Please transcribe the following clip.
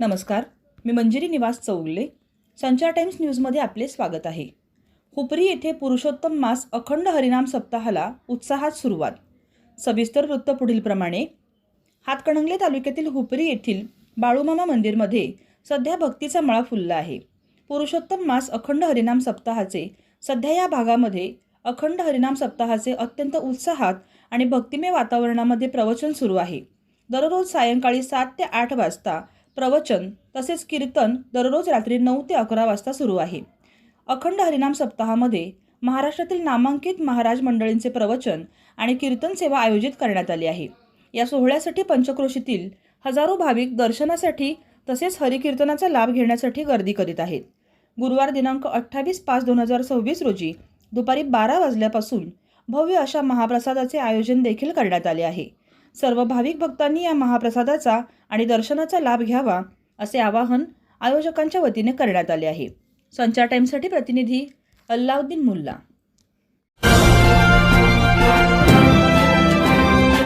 नमस्कार, मी मंजिरी निवास चौगले. संचार टाइम्स न्यूजमध्ये आपले स्वागत आहे. हुपरी येथे पुरुषोत्तम मास अखंड हरिनाम सप्ताहाला उत्साहात सुरुवात. सविस्तर वृत्त पुढीलप्रमाणे. हातकणंगले तालुक्यातील हुपरी येथील बाळूमामा मंदिरमध्ये सध्या भक्तीचा मळा फुलला आहे. पुरुषोत्तम मास अखंड हरिनाम सप्ताहाचे सध्या या भागामध्ये अखंड हरिनाम सप्ताहाचे अत्यंत उत्साहात आणि भक्तिमय वातावरणामध्ये प्रवचन सुरू आहे. दररोज सायंकाळी 7 ते 8 वाजता प्रवचन तसेच कीर्तन दररोज रात्री 9 ते 11 वाजता सुरू आहे. अखंड हरिनाम सप्ताहामध्ये महाराष्ट्रातील नामांकित महाराज मंडळींचे प्रवचन आणि कीर्तन सेवा आयोजित करण्यात आली आहे. या सोहळ्यासाठी पंचक्रोशीतील हजारो भाविक दर्शनासाठी तसेच हरिकीर्तनाचा लाभ घेण्यासाठी गर्दी करीत आहेत. गुरुवार दिनांक 28/5/2026 रोजी दुपारी 12 वाजल्यापासून भव्य अशा महाप्रसादाचे आयोजन देखील करण्यात आले आहे. सर्व भाविक भक्तांनी या महाप्रसादाचा आणि दर्शनाचा लाभ घ्यावा असे आवाहन आयोजकांच्या वतीने करण्यात आले आहे. संचार टाइम्ससाठी प्रतिनिधी अल्लाउद्दीन मुल्ला.